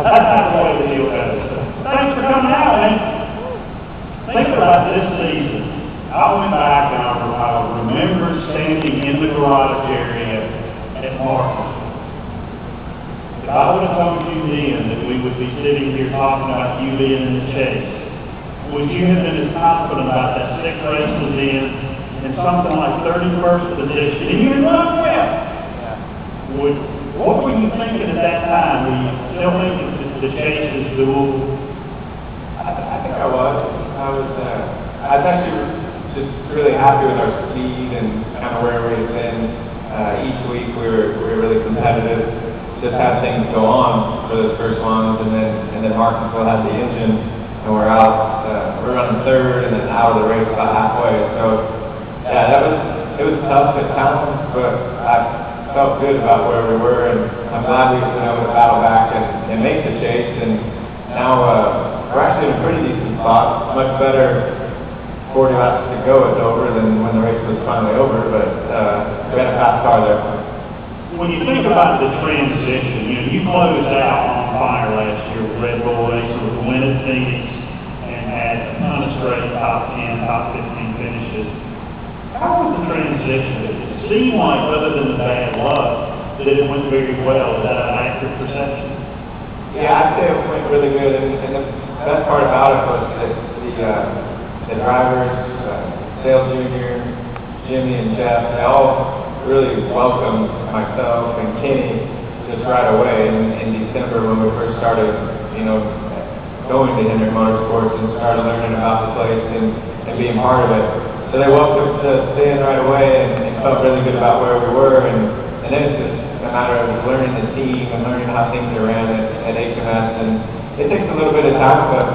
That's the way the deal goes. Thanks for coming out, man. Think about this season. I went back and I remember standing in the garage area at Martin. If I would have told you then that we would be sitting here talking about you being in the chase, would you have been as confident about that 6 races in something like 31st position? And you run well. What were you thinking at that time? Were you still thinking that the chase is doable? I think I was. I was actually just really happy with our speed and kind of where we've been. Each week we were really competitive. Just had things go on for those first ones, and then Martinsville had the engine, and we're out. We're running 3rd, and then out of the race about halfway. So yeah, it was tough at times, but I felt good about where we were, and I'm glad we've been able to battle back and make the chase. And now we're actually in a pretty decent spot, much better 40 laps to go at Dover than when the race was finally over, but we had a fast car there. When you think about the transition, you closed out on fire last year with Red Bull Racing with the win at Phoenix and had a ton of straight top 10, top 15 finishes. How was the transition? It seemed like, other than the bad luck, that it went very well. Is that an accurate perception? Yeah, I'd say it went really good, and the best part about it was that the drivers, Dale Jr., Jimmy, and Jeff, they all really welcomed myself and Kenny just right away in December when we first started, going to Hendrick Motorsports and started learning about the place and being part of it. So they welcomed us in right away and felt really good about where we were, and then it's just a matter of learning the team and learning how things are ran at HMS, and it takes a little bit of time, but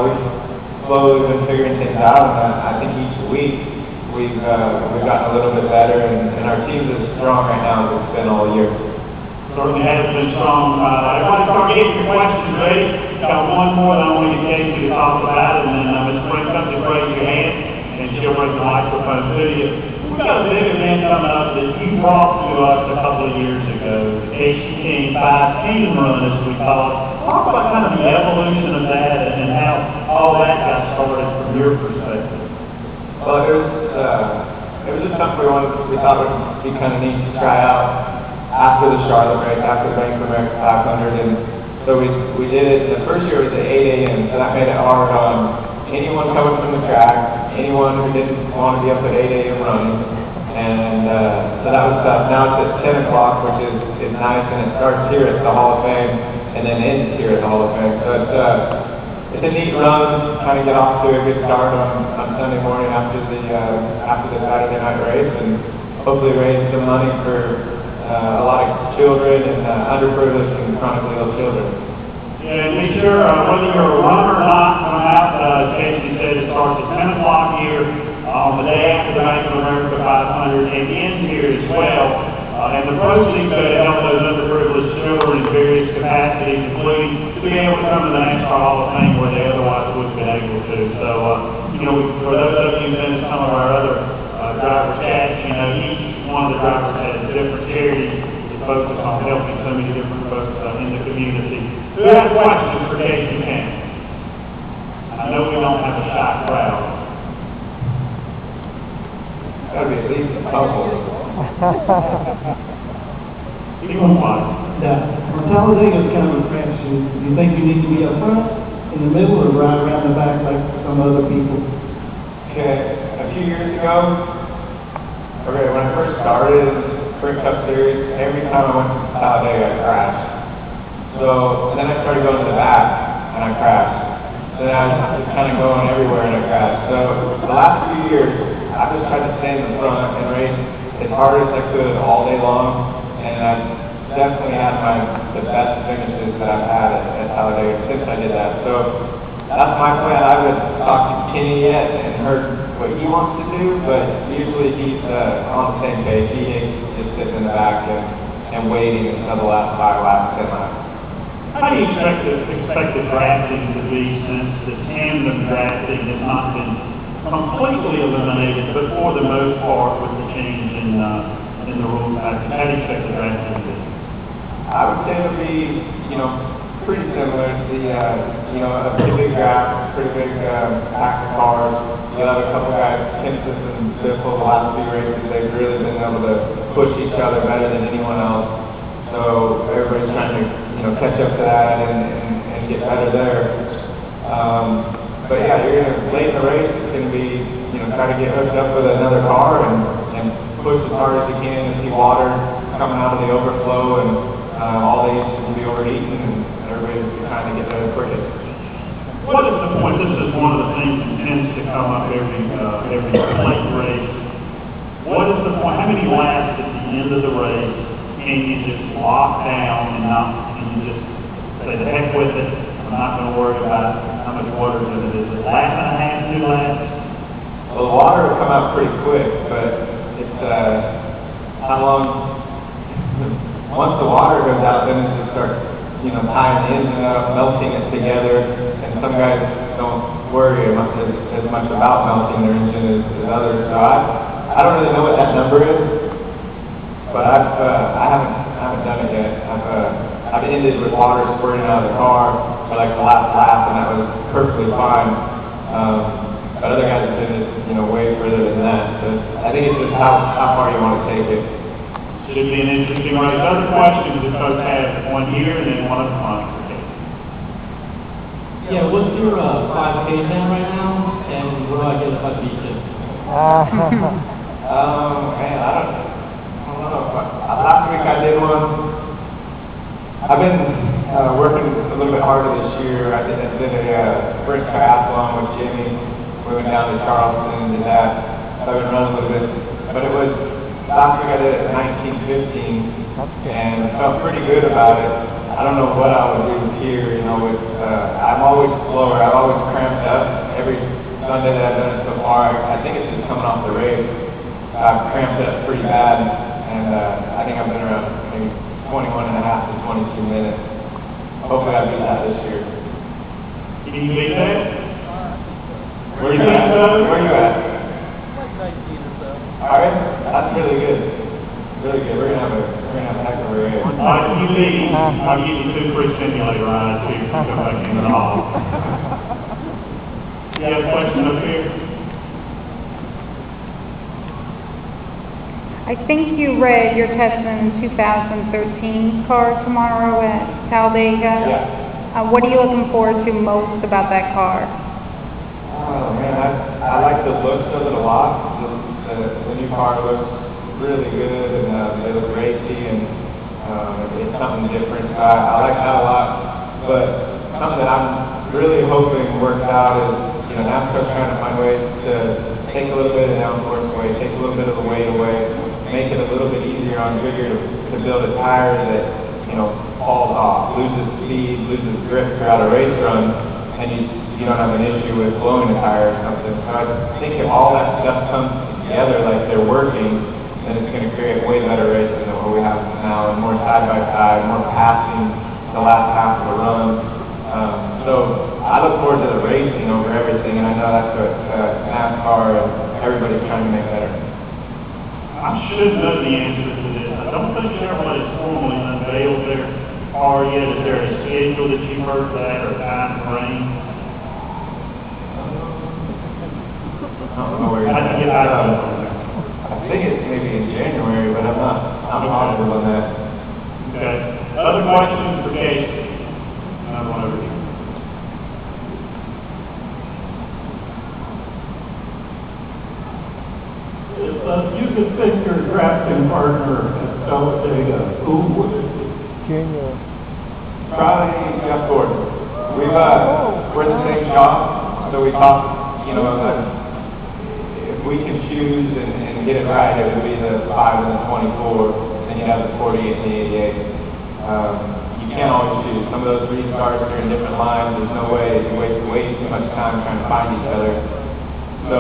we've slowly been figuring things out, and I think each week we've gotten a little bit better, and our team's as strong right now as it's been all year. Certainly has been strong. Everybody start getting your questions ready. Got one more that I want to get Kasey to talk about, and then Ms. Brink, just raise your hand, and she'll bring the microphone to you. We've got a big event coming up that you brought to us a couple of years ago, the Kasey King 5-team run, as we call it. Talk about kind of the evolution of that and how all that got started from your perspective. Well, it was just something we thought would be kind of neat to try out after the Charlotte race, after the Bank of America 500, and so we did it. The first year was at 8 a.m., so that made it hard on anyone coming from the track, anyone who didn't want to be up at 8 a.m. running, and so that was tough. Now it's at 10 o'clock, which is nice, and it starts here at the Hall of Fame, and then ends here at the Hall of Fame. So it's a neat run, kind of get off to a good start on Sunday morning after the Saturday night race, and hopefully raise some money for a lot of children and underprivileged and chronically ill children. Yeah, and be sure, whether you're a runner or not, come out. Kasey said it starts at 10 o'clock here on the day after the Bank of America 500 and ends here as well. And the proceeds go to help those underprivileged children in various capacities, including to be able to come to the Nascar Hall of Fame where they otherwise wouldn't have been able to. So, for those of you who've been to some of our other driver chats, each one of the drivers has different charities that focus on helping so many different folks in the community. Who has questions for Kasey King? I know we don't have a shy crowd. Gotta be at least a couple. Keep on quiet. Now, Talladega is kind of a crapshoot. Do you think you need to be up front, in the middle, or right around the back like some other people? Okay, a few years ago, when I first started Sprint Cup Series, every time I went to Talladega, I crashed. So, and then I started going to the back, and I crashed. So then I was just kind of going everywhere, and I crashed. So, the last few years, I just tried to stay in the front and race as hard as I could all day long, and I definitely had the best finishes that I've had at Talladega since I did that. So that's my plan. I haven't talked to Kenny yet and heard what he wants to do, but usually he's on the same page. He hates just sitting in the back and waiting until the last 5 laps, 10 laps. How do you expect the drafting to be, since the tandem drafting has not been completely eliminated, but for the most part with the change in the rules? How do you expect the drafting to be? I would say it'll be, pretty similar. A pretty big draft, pretty big pack of cars. You'll have a couple guys, Kansas and Biffle, the last few races, they've really been able to push each other better than anyone else. So everybody's trying to, catch up to that and get better there. But yeah, you're going to, late in the race, it's going to be, try to get hooked up with another car and push as hard as you can and see water coming out of the overflow and all the engines will be overheating and everybody's trying to get there the quickest. What is the point? This is one of the things that tends to come up every late race. What is the point? How many laps at the end of the race can you just lock down and you just say, the heck with it, I'm not going to worry about how much water is in it? Is it lap and a half, 2 laps? Well, the water will come out pretty quick, but it's how long. Once the water goes out, then it just starts, tying the engine up, melting it together, and some guys don't worry as much about melting their engine as others. So I don't really know what that number is, but I haven't done it yet. I've ended with water squirting out of the car for like the last lap, and that was perfectly fine. But other guys have done it, way further than that. So I think it's just how far you want to take it. Should be an interesting race. Other questions that folks have, one here and then one at the front. Yeah, what's your 5K down right now, and what do I get if I beat you? Man, I don't know. Last week I did one. I've been working a little bit harder this year. I did a first triathlon with Jimmy. We went down to Charleston and did that. So I've been running a little bit, but it was. Last week I did it at 19:15, and I felt pretty good about it. I don't know what I would do here, I'm always slower. I've always cramped up. Every Sunday that I've done it so far, I think it's just coming off the race. I've cramped up pretty bad, and I think I've been around maybe 21 and a half to 22 minutes. Hopefully I beat that this year. Can you beat that? Where you at? Where you at? All right, that's really good. Really good. We're gonna have a heck of a race. You leave. I'll give you 2 free simulator rides here if you come back in at all. You have a question up here? I think you read your testing 2013 car tomorrow at Talladega. Yeah. What are you looking forward to most about that car? Oh man, I like the looks of it a lot. The new car looks really good, and they look racy, and it's something different. I like that a lot. But something that I'm really hoping works out is, NASCAR's trying to find ways to take a little bit of downforce away, take a little bit of the weight away, make it a little bit easier on Goodyear to build a tire that, falls off, loses speed, loses grip throughout a race run, and you don't have an issue with blowing a tire or something. So I think if all that stuff comes together like they're working, then it's going to create way better races than what we have now, and more side-by-side, more passing the last half of the run. So I look forward to the racing over everything, and I know that's what NASCAR and everybody's trying to make better. I should know the answer to this. I don't think Chevrolet has formally unveiled their car yet. Is there a schedule that you've heard that or time frame? I don't know where you're I can get back to you. I think it's maybe in January, but I'm not positive on that. Okay. Other questions for Kasey? Another one over here. If you could pick your drafting partner at Talladega, who would it be? Probably Jeff Gordon. We're in the same shop, so we talk, if we can choose and get it right, it would be the 5 and the 24, then you have the 48 and the 88. You can't always choose. Some of those restarts are in different lines. There's no way you waste way too much time trying to find each other. So,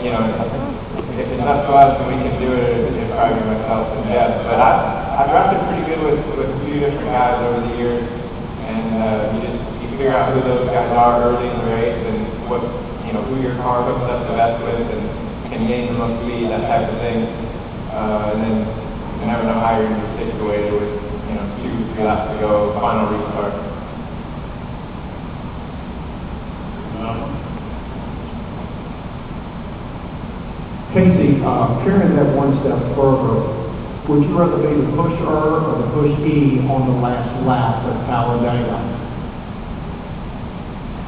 if it's up to us and we can do it, it'd probably be myself and Jeff. But I've drafted pretty good with a few different guys over the years, and you figure out who those guys are early in the race and what who your car hooks up the best with and can gain the most speed, that type of thing. And then you never know how you're going to be situated with 2-3 laps to go, final restart. Kasey, carrying that one step further, would you rather be the pusher or the pushee on the last lap at Talladega?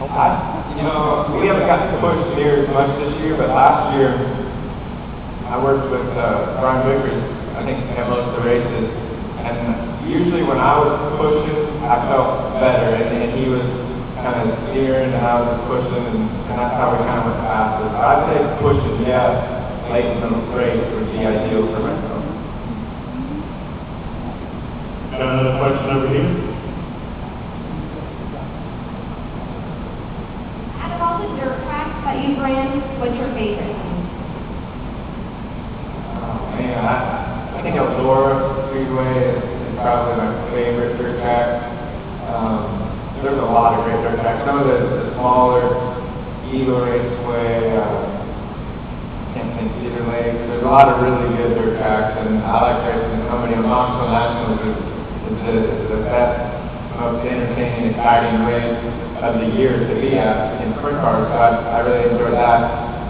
We haven't gotten pushed near as much this year, but last year I worked with Brian Vickers, I think, at most of the races, and usually when I was pushing, I felt better, and he was kind of steering and I was pushing, and that's how we kind of went faster. So I'd say pushing, yeah, late in the race would be ideal for myself. Got another question over here? Out of all the dirt tracks that you've ran, what's your favorite? Man, I think Eldora Speedway is probably my favorite dirt track. There's a lot of great dirt tracks. Some of the smaller, Eagle Raceway, can't think Cedar Lake. There's a lot of really good dirt tracks, and I like racing the company. Knoxville Nationals is the best, most entertaining, exciting race of the year to be at in sprint cars. So I really enjoyed that.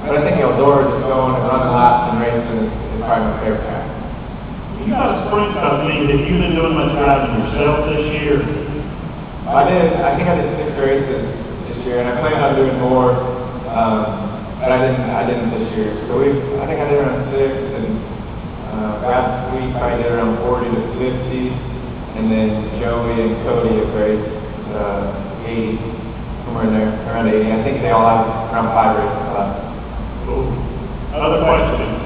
But I think Eldora, just going and running laps and racing is probably my favorite track. You got a sprint company. Have you been doing much driving yourself this year? I think I did 6 races this year, and I plan on doing more, but I didn't this year. So I think I did around 6, and last week I did around 40 to 50. And then Joey and Cody have raced 80, somewhere in there, around 80. I think they all have around 5 races left. Cool. Other questions?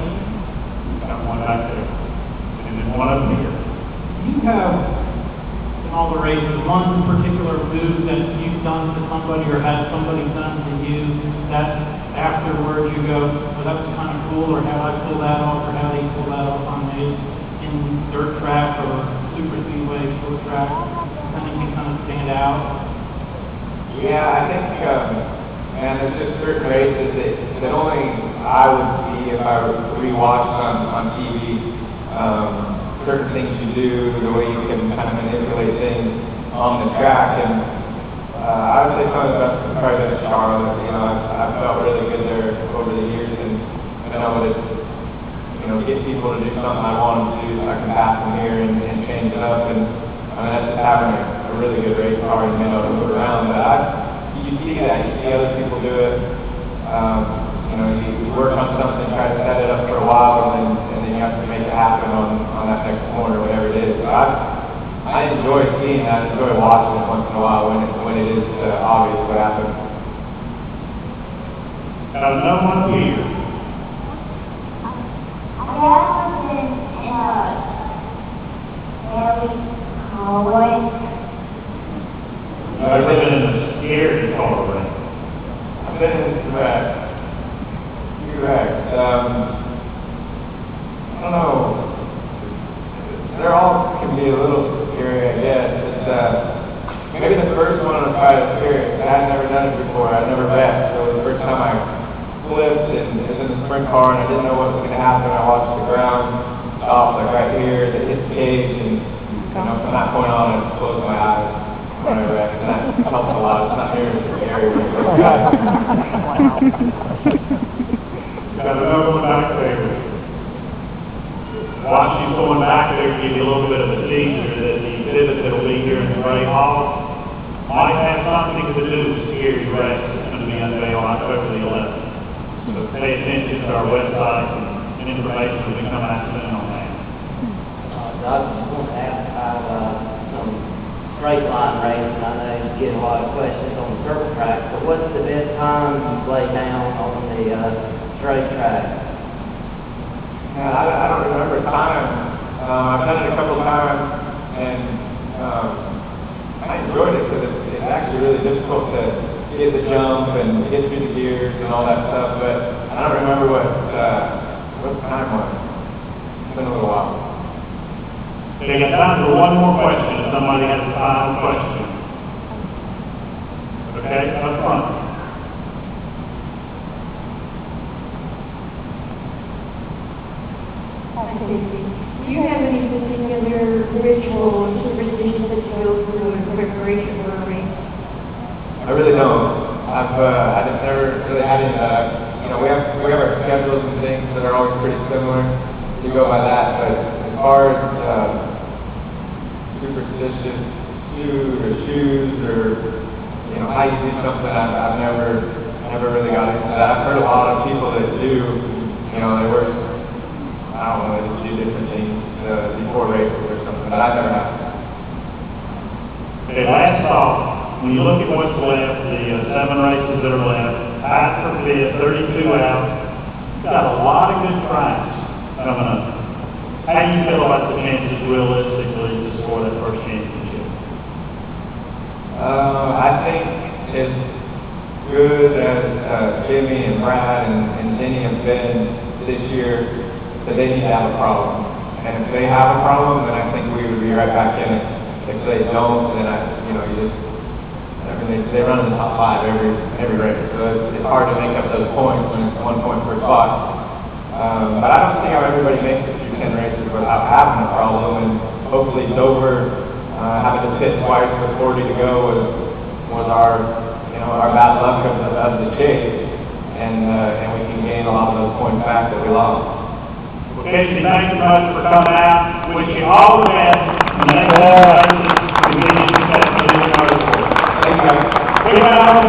Got one back there. And then one up here. Do you have, in all the races, one particular move that you've done to somebody or had somebody done to you that afterwards you go, well, that was kind of cool, or how I pull that off, or how they pull that off on the in dirt track or super speedway, short track, anything kind of stand out? Yeah, I think, man, there's just certain races that only I would see if I rewatched on TV. Certain things you do, the way you can kind of manipulate things on the track, and I would say some of the best is probably at Charlotte. I've felt really good there over the years, and been able to get people to do something I want them to do, so I can pass them here and change it up. And I mean, that's just having a really good race car and being able to move around. But you see that, you see other people do it. You work on something, try to set it up for a while, and then you have to make it happen on that next corner, whatever it is. So I enjoy seeing that. I enjoy watching it once in a while when it is obvious what happened. No one here. I've been in a scary car wreck. I've been in a wreck. I don't know. They're all can be a little scary, I guess. It's maybe the first one was quite scary. I had never done it before. I'd never wrecked. So the first time I flipped and was in the sprint car and I didn't know what was going to happen. I watched the ground off like right here, that hit the cage, and from that point on I closed my eyes when I wrecked. And that helped a lot. It's not near as scary. Got another one back there. Watching going back there give you a little bit of a teaser that the exhibit that will be here in the Great Hall might have something to do with Scary Race that's going to be unveiled October the 11th. So pay attention to our website, and information will be coming out soon on that. I just want to ask about some straight line racing. I know you get a lot of questions on the dirt track, but what's the best time you lay down on the straight track? Yeah, I don't remember time. I've done it a couple of times, and I enjoyed it because it's actually really difficult to get the jump and get through the gears and all that stuff. But I don't remember what time was. It's been a little while. Okay, got time for one more question. If somebody has a final question. Okay, up front. Do you have any particular ritual or superstitions that you go through in preparation for a race? I really don't. I've never really had any of that. we have our schedules and things that are always pretty similar. You go by that, but as far as superstitious shoes or how you do something, I've never really got into that. I've heard a lot of people that do, they wear, I don't know, they do different things before races or something, but I never have. Okay, last thought, when you look at what's left, the 7 races that are left, tied for 5th, 32 out, you've got a lot of good tracks coming up. How do you feel about the chances realistically to score that first championship? I think as good as Jimmy and Brad and Denny have been this year, that they need to have a problem. And if they have a problem, then I think we would be right back in it. If they don't, then they run in the top 5 every race. So it's hard to make up those points when it's 1 point per spot. But I don't see how everybody makes it through 10 races without having a problem. And hopefully Dover having to pit twice with 40 to go was our bad luck of the chase, and we can gain a lot of those points back that we lost. Well, Kasey, thank you much for coming out. Wish you all the best. Thank you, guys. We got our